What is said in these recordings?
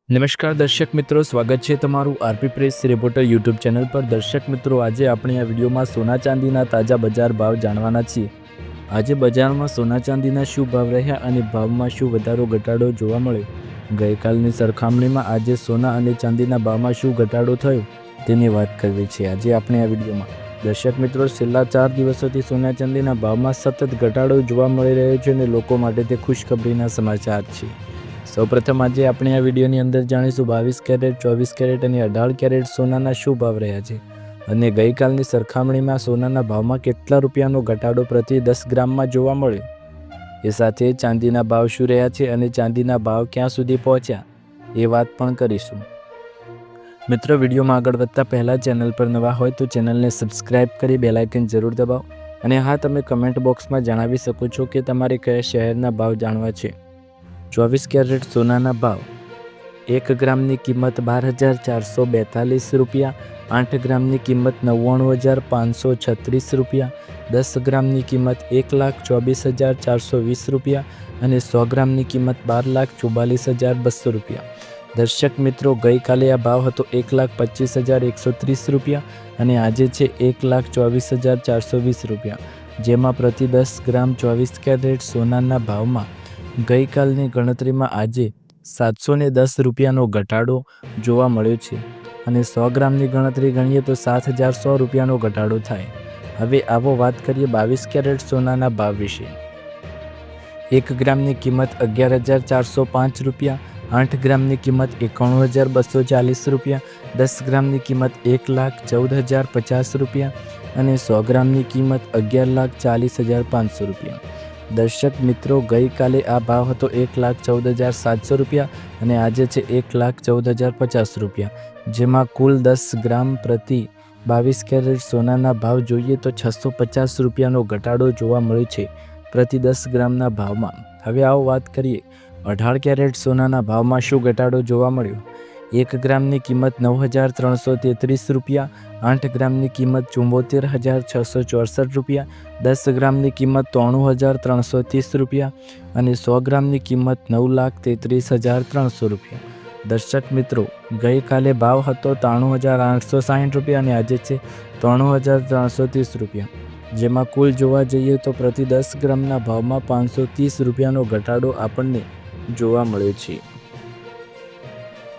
નમસ્કાર દર્શક મિત્રો, સ્વાગત છે તમારું RP press reporter YouTube channel પર। દર્શક મિત્રો, આજે આપણે આ વિડીયોમાં સોના ચાંદીના તાજા બજાર ભાવ જાણવાના છીએ। આજે બજારમાં સોના ચાંદીના શું ભાવ રહ્યા અને ભાવમાં શું વધારો ઘટાડો જોવા મળ્યો। ગઈકાલની સરખામણીમાં આજે સોના અને ચાંદીના ભાવમાં શું ઘટાડો થયો તેની વાત કરવી છે આજે આપણે આ વિડીયોમાં। દર્શક મિત્રો, છેલ્લા 4 દિવસોથી સોના ચાંદીના ભાવમાં સતત ઘટાડો જોવા મળી રહ્યો છે અને લોકો માટે તે ખુશખબરીના સમાચાર છે। સૌપ્રથમ આજે આપણે આ વિડીયોની અંદર જાણીશું 22 કેરેટ, 24 કેરેટ અને 18 કેરેટ સોનાના શું ભાવ રહ્યા છે અને ગઈકાલની સરખામણીમાં સોનાના ભાવમાં કેટલા રૂપિયાનો ઘટાડો પ્રતિ 10 ગ્રામમાં જોવા મળ્યો। એ સાથે ચાંદીના ભાવ શું રહ્યા છે અને ચાંદીના ભાવ ક્યાં સુધી પહોંચ્યા એ વાત પણ કરીશું। મિત્રો, વિડીયોમાં આગળ વધતા પહેલાં ચેનલ પર નવા હોય તો ચેનલને સબસ્ક્રાઇબ કરી બેલ આઇકન જરૂર દબાવો અને હા, તમે કમેન્ટ બોક્સમાં જણાવી શકો છો કે તમારે કયા શહેરના ભાવ જાણવા છે। 24 કેરેટ સોનાના ભાવ: 1 ગ્રામની કિંમત 12,442 રૂપિયા, 8 ગ્રામની કિંમત 99,536 રૂપિયા, 10 ગ્રામની કિંમત 1,24,420 રૂપિયા અને 100 ગ્રામની કિંમત 12,44,200 રૂપિયા। દર્શક મિત્રો, ગઈકાલે આ ભાવ હતો 1,25,130 રૂપિયા અને આજે છે 1,24,420 રૂપિયા, જેમાં પ્રતિ 10 ગ્રામ 24 કેરેટ સોનાના ભાવમાં ગઈકાલની ગણતરીમાં આજે 710 રૂપિયાનો ઘટાડો જોવા મળ્યો છે અને 100 ગ્રામની ગણતરી ગણીએ તો 7,100 રૂપિયાનો ઘટાડો થાય। હવે આવો વાત કરીએ 22 કેરેટ સોનાના ભાવ વિશે। 1 ગ્રામની કિંમત 11,405 રૂપિયા, 8 ગ્રામની કિંમત 91,240 રૂપિયા, 10 ગ્રામની કિંમત 1,14,050 રૂપિયા અને 100 ગ્રામની કિંમત 11,40,500 રૂપિયા। દર્શક મિત્રો, ગઈકાલે આ ભાવ હતો 1,14,700 રૂપિયા અને આજે છે 1,14,050 રૂપિયા, જેમાં કુલ 10 ગ્રામ પ્રતિ 22 કેરેટ સોનાના ભાવ જોઈએ તો 650 રૂપિયાનો ઘટાડો જોવા મળ્યો છે પ્રતિ 10 ગ્રામના ભાવમાં। હવે આવો વાત કરીએ 18 કેરેટ સોનાના ભાવમાં શું ઘટાડો જોવા મળ્યો। 1 ગ્રામની કિંમત 9,333 રૂપિયા, 8 ગ્રામની કિંમત 74,664 રૂપિયા, 10 ગ્રામની કિંમત 93,330 રૂપિયા અને 100 ગ્રામની કિંમત 9,33,300 રૂપિયા। દર્શક મિત્રો, ગઈકાલે ભાવ હતો 93,860 રૂપિયા અને આજે છે 93,330 રૂપિયા, જેમાં કુલ જોવા જઈએ તો પ્રતિ 10 ગ્રામના ભાવમાં 530 રૂપિયાનો ઘટાડો આપણને જોવા મળ્યો છે।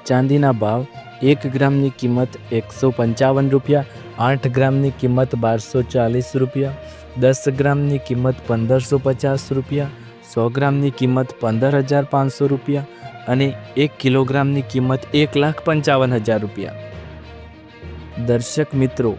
ચાંદીના ભાવ: 1 ગ્રામની કિંમત 155 રૂપિયા, 8 ગ્રામની કિંમત 1,240 રૂપિયા, 10 ગ્રામની કિંમત 1,550 રૂપિયા, 100 ગ્રામની કિંમત 15,500 રૂપિયા અને 1 કિલોગ્રામની કિંમત 1,55,000 રૂપિયા। દર્શક મિત્રો,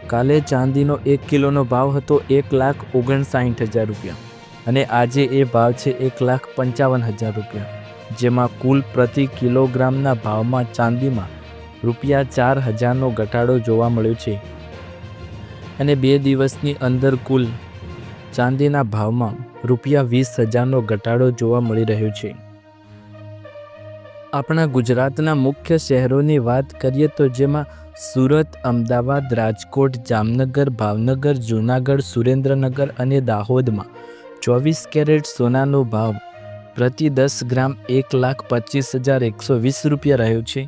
કાલે ચાંદીનો 1 કિલોનો ભાવ હતો 1,59,000 રૂપિયા અને આજે એ ભાવ છે 1,55,000 રૂપિયા, જેમાં કુલ પ્રતિ કિલોગ્રામના ભાવમાં ચાંદીમાં ₹4,000નો ઘટાડો જોવા મળ્યો છે અને 2 દિવસની અંદર કુલ ચાંદીના ભાવમાં ₹20,000નો ઘટાડો જોવા મળી રહ્યો છે। આપણા ગુજરાતના મુખ્ય શહેરોની વાત કરીએ તો જેમાં સુરત, અમદાવાદ, રાજકોટ, જામનગર, ભાવનગર, જૂનાગઢ, સુરેન્દ્રનગર અને દાહોદમાં 24 કેરેટ સોનાનો ભાવ પ્રતિ 10 ગ્રામ 1,25,120 રૂપિયા રહ્યો છે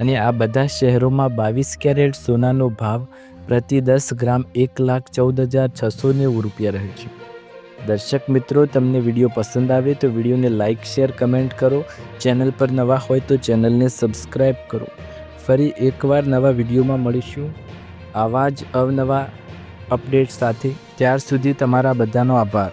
અને આ બધા શહેરોમાં 22 કેરેટ સોનાનો ભાવ પ્રતિ 10 ગ્રામ 1,14,690 રૂપિયા રહ્યો છે। દર્શક મિત્રો, તમને વિડીયો પસંદ આવે તો વિડીયોને લાઇક, શેર, કમેન્ટ કરો। ચેનલ પર નવા હોય તો ચેનલને સબસ્ક્રાઈબ કરો। ફરી એકવાર નવા વિડીયોમાં મળીશું આવા જ અવનવા અપડેટ સાથે। ત્યાર સુધી તમારા બધાનો આભાર।